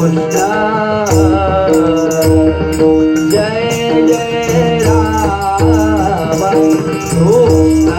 जय जय राम कृष्ण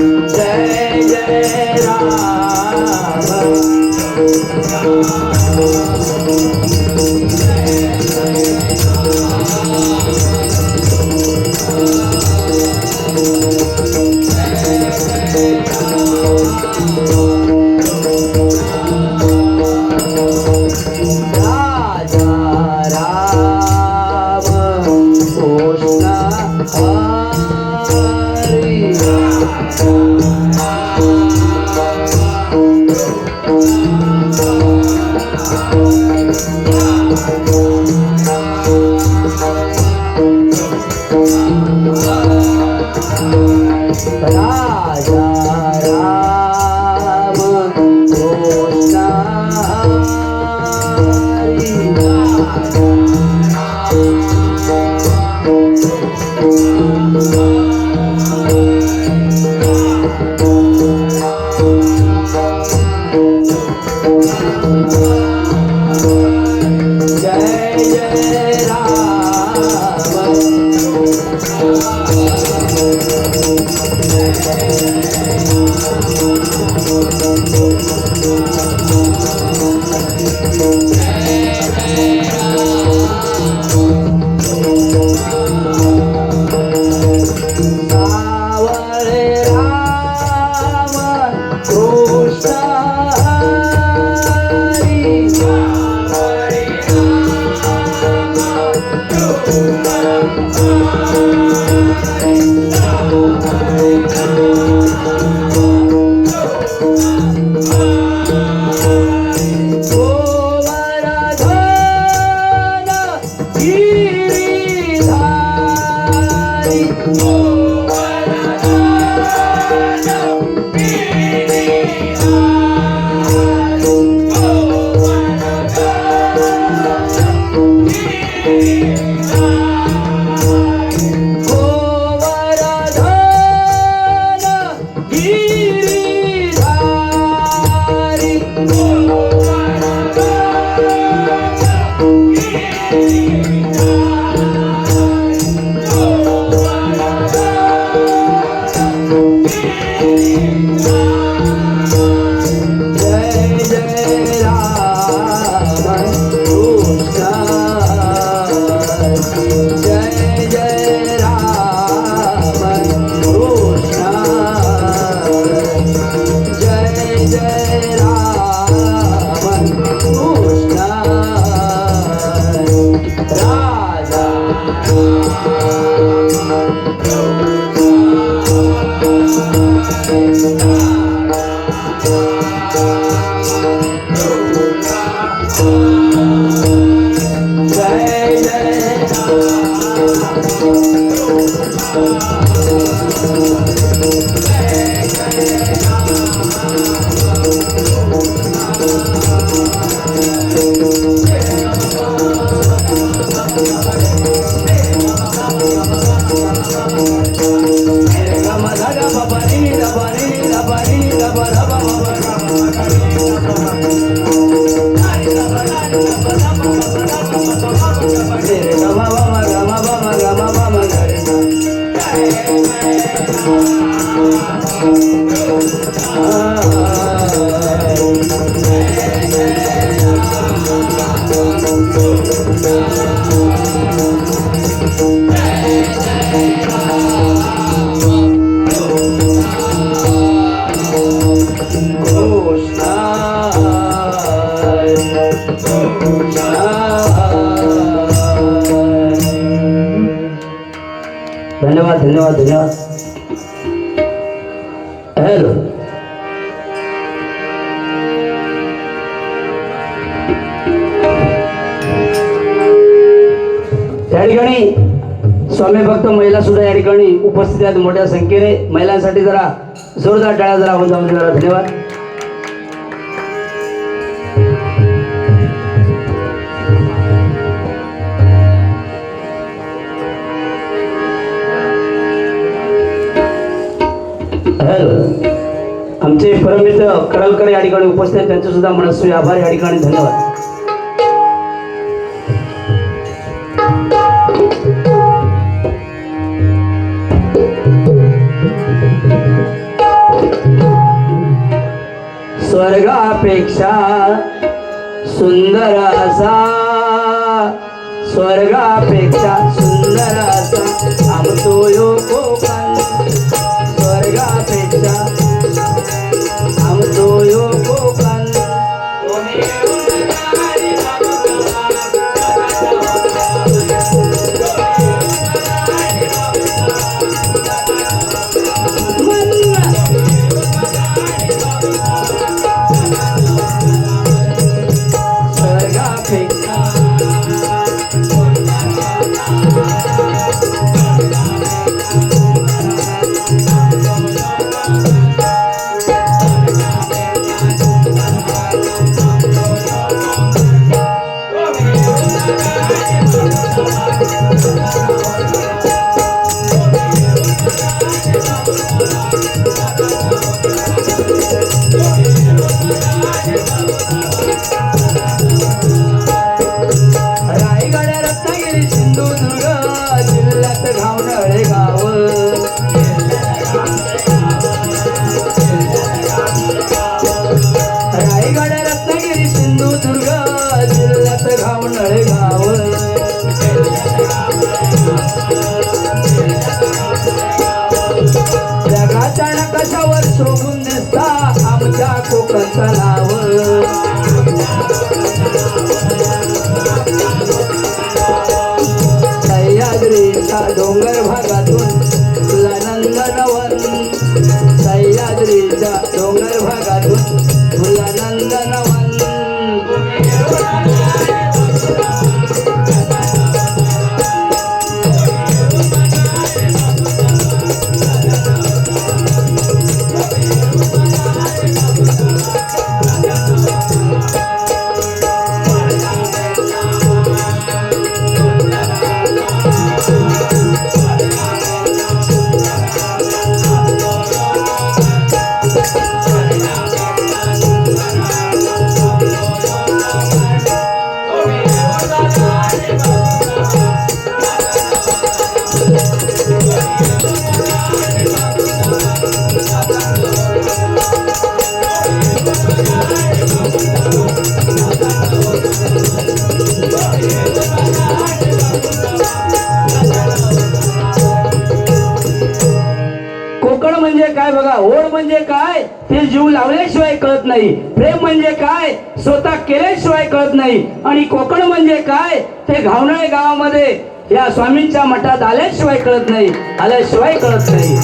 जय जय राम धन्यवाद धन्यवाद धन्यवाद. हॅलो या ठिकाणी स्वामी भक्त महिला सुद्धा या ठिकाणी उपस्थित आहेत मोठ्या संख्येने. महिलांसाठी जरा जोरदार टाळ्या जरा आपण जाऊन जरा धन्यवाद. आमचे परममित्र करलकर या ठिकाणी उपस्थित आहेत, त्यांचे सुद्धा मनस्वी आभार या ठिकाणी. धन्यवाद. स्वर्गापेक्षा सुंदर असा, स्वर्गापेक्षा सुंदर असा आमचो यो कोकण. स्वर्गापेक्षा आमचो यो कोकण. जगाच्या नकाशावर शोभून दिसता आमच्या कोकणचं नाव. सह्याद्रीच्या डोंगर भागातून तुला नंदनवन. सह्याद्रीच्या डोंगर भागातून तुला नंदनवन. म्हणजे काय बघा, ओढ म्हणजे काय ते जीव लावल्याशिवाय कळत नाही. प्रेम म्हणजे काय स्वतः केल्याशिवाय कळत नाही. आणि कोकण म्हणजे काय ते घावनाळे गावामध्ये या स्वामींच्या मठात आल्याशिवाय कळत नाही, आल्याशिवाय कळत नाही.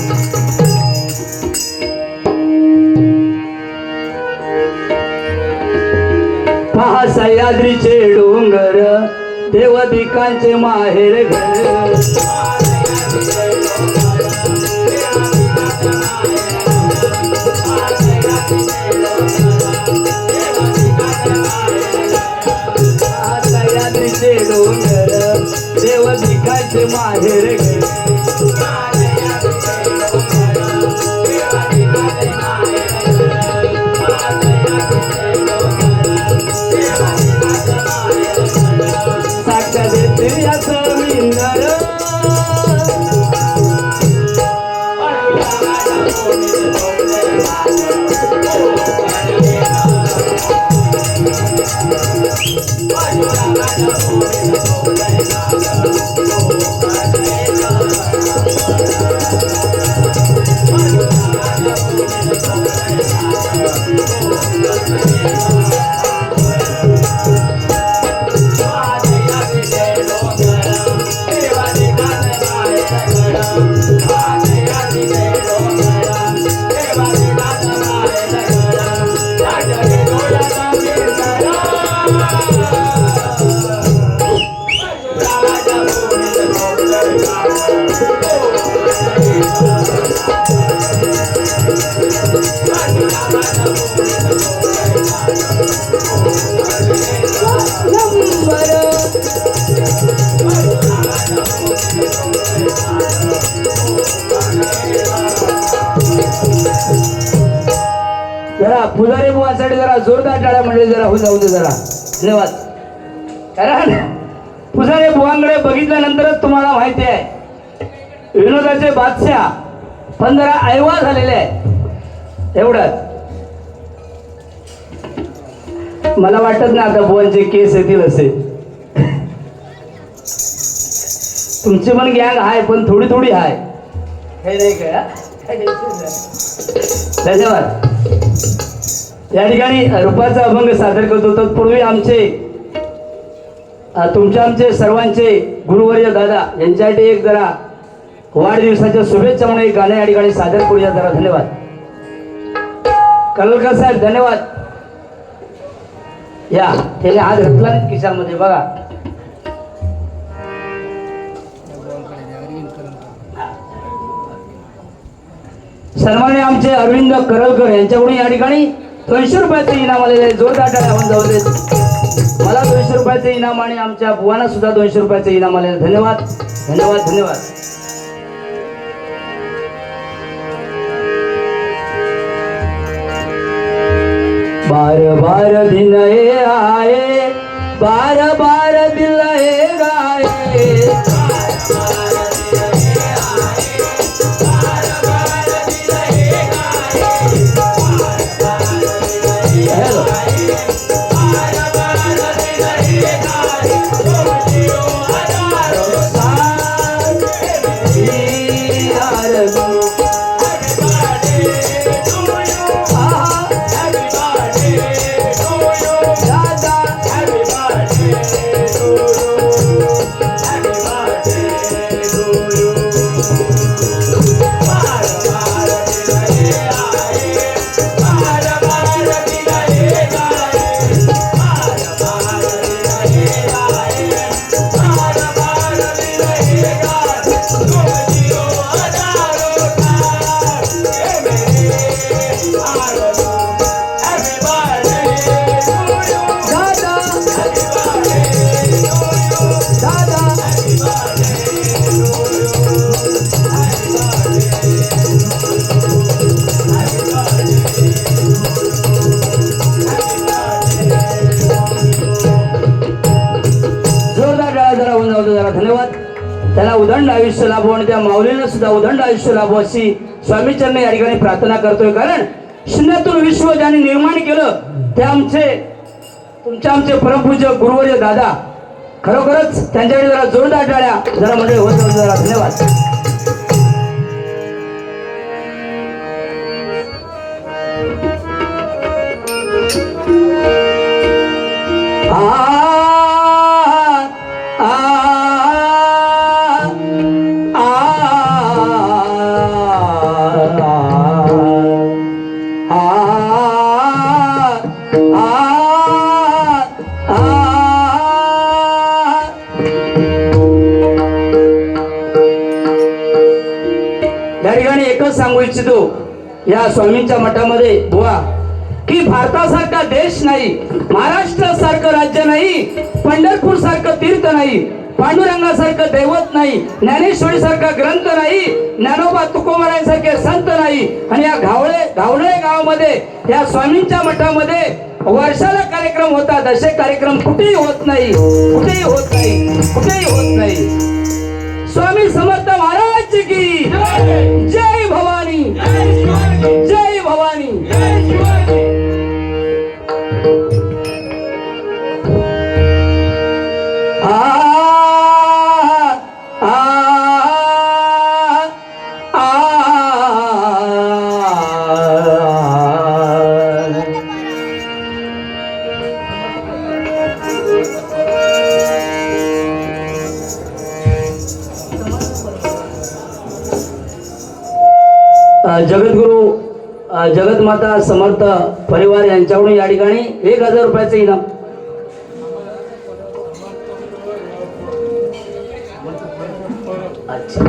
पहा सह्याद्रीचे डोंगर देवदिकांचे माहेर घर. सह्याद्रीचे डोंगर देवदिकांचे माहेर घर. साक्ष देते या समिंदर. Thank you. जरा पुजारी बुवासाठी जरा जोरदार टाळ्या म्हणजे जरा होऊन जाऊ दे जरा. धन्यवाद. कारण पुजारी बुवांकडे बघितल्यानंतरच तुम्हाला माहिती आहे विनोदाचे बादशाह पण जरा ऐवा झालेले आहे एवढंच. मला वाटत नाही आता बुवांचे केस येतील असे. तुमची पण गँग आहे पण थोडी थोडी आहे. हे नाही का? धन्यवाद. या ठिकाणी रूपाचा अभंग सादर करत होतो. पूर्वी आमचे सर्वांचे गुरुवर्य दादा यांच्यासाठी एक जरा वाढदिवसाच्या शुभेच्छा म्हणून एक गाणं या ठिकाणी सादर करूया जरा. धन्यवाद. कलरकर साहेब धन्यवाद. या त्याने हात घातला खिशामध्ये बघा. सन्मान्य आमचे अरविंद करलकर यांच्याकडून या ठिकाणी 200 रुपयाचे इनाम आलेले आहे. जोरदार टाळ्या आपण जाऊ देत. मला 200 रुपयाचे इनाम आणि आमच्या बुवांना सुद्धा 200 रुपयाचे इनाम आलेले. धन्यवाद धन्यवाद धन्यवाद. बार बार दिन आए बार बार दिल गाए. धन्यवाद. त्याला उदंड आयुष्य लाभो आणि त्या माऊलीनं सुद्धा उदंड आयुष्य लाभो अशी स्वामीचरणी या ठिकाणी प्रार्थना करतोय. कारण शून्यातून विश्व ज्यांनी निर्माण केलं ते आमचे परमपूज्य गुरुवर्य दादा. खरोखरच त्यांच्याकडे जरा जोरदार टाळ्या जरा मध्ये होत जरा. धन्यवाद. या ठिकाणी एकच सांगू इच्छितो या स्वामींच्या मठामध्ये बुवा की भारतासारखा देश नाही, महाराष्ट्रासारखं राज्य नाही, पंढरपूर सारखं तीर्थ नाही, पांडुरंगासारखं दैवत नाही, ज्ञानेश्वरी सारखा ग्रंथ नाही, ज्ञानोबा तुकोबारायांसारखे संत नाही. आणि या घावळे गावामध्ये या स्वामींच्या मठामध्ये वर्षाला कार्यक्रम होतात. असे कार्यक्रम कुठेही होत नाही, कुठेही होत नाही, कुठेही होत नाही. स्वामी समर्थ महाराज की जय भवानी, जय भवानी. जगद्गुरु जगतमाता समर्थ परिवार यांच्याकडून या ठिकाणी 1000 रुपयाचे इनाम. अच्छा.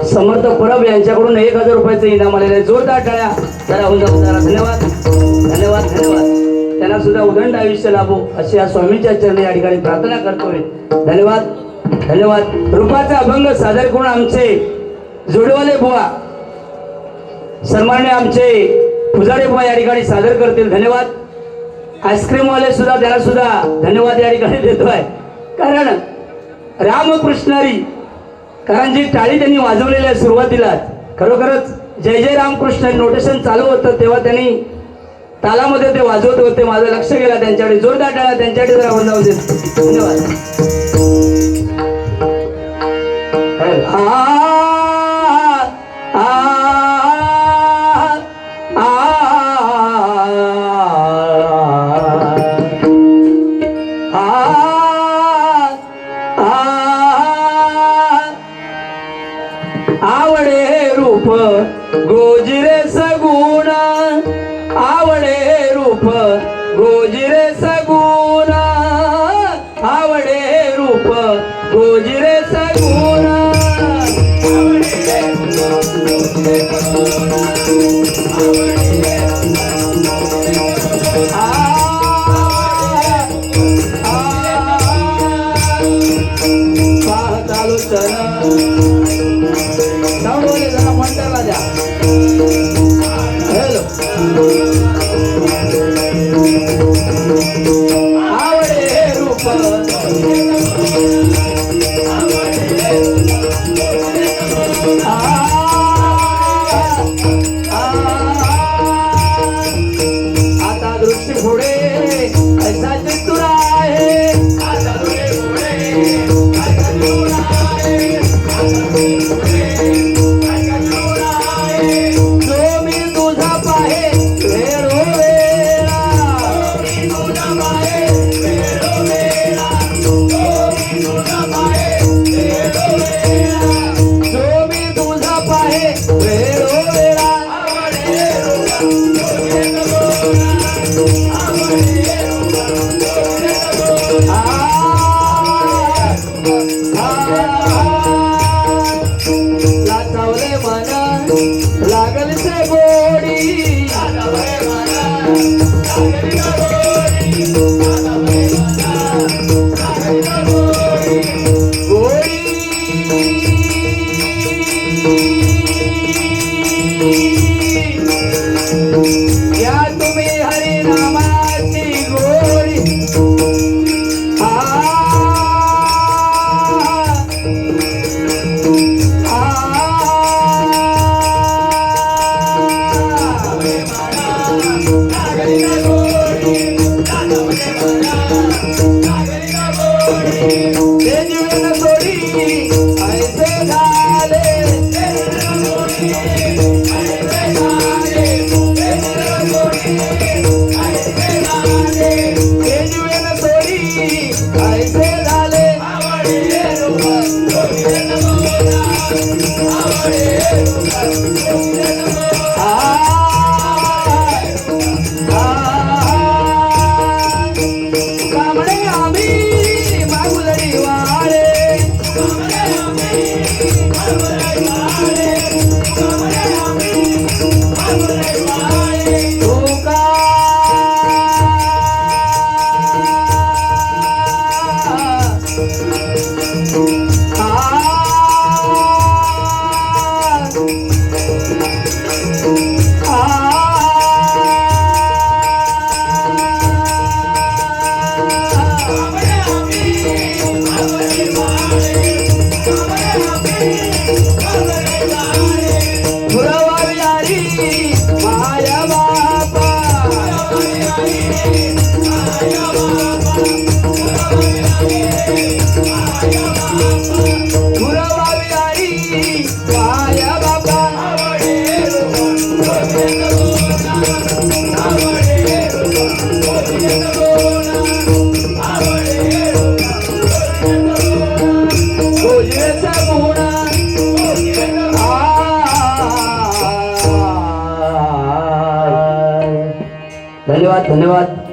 समर्थ परब यांच्याकडून 1000 रुपयाचं इनाम आलेलं आहे. जोरदार टाळ्या जरा होऊन जाऊ जरा. धन्यवाद धन्यवाद धन्यवाद. त्यांना सुद्धा उदंड आयुष्य लाभो अशी या स्वामींच्या चरणी या ठिकाणी प्रार्थना करतोय. धन्यवाद धन्यवाद. रूपाचा अभंग सादर करून आमचे जोडवाले बुवा सन्माननीय आमचे पुजारी बुवा या ठिकाणी सादर करतील. धन्यवाद. आईस्क्रीमवाले सुद्धा त्यांना सुद्धा धन्यवाद या ठिकाणी देतोय. कारण रामकृष्णारी कारण जी टाळी त्यांनी वाजवलेली आहे सुरुवातीलाच खरोखरच जय जय रामकृष्ण नोटेशन चालू होतं तेव्हा त्यांनी तालामध्ये ते वाजवत होते. माझं लक्ष गेला त्यांच्याकडे. जोरदार टाळ्या त्यांच्याकडे जरा वंदावू दे. धन्यवाद. आवडे रूप गोजिरे सगुण आवडे रूप गोजिरे सगुण आवडे रूप गोजिरे सगुण धन्यवाद धन्यवाद.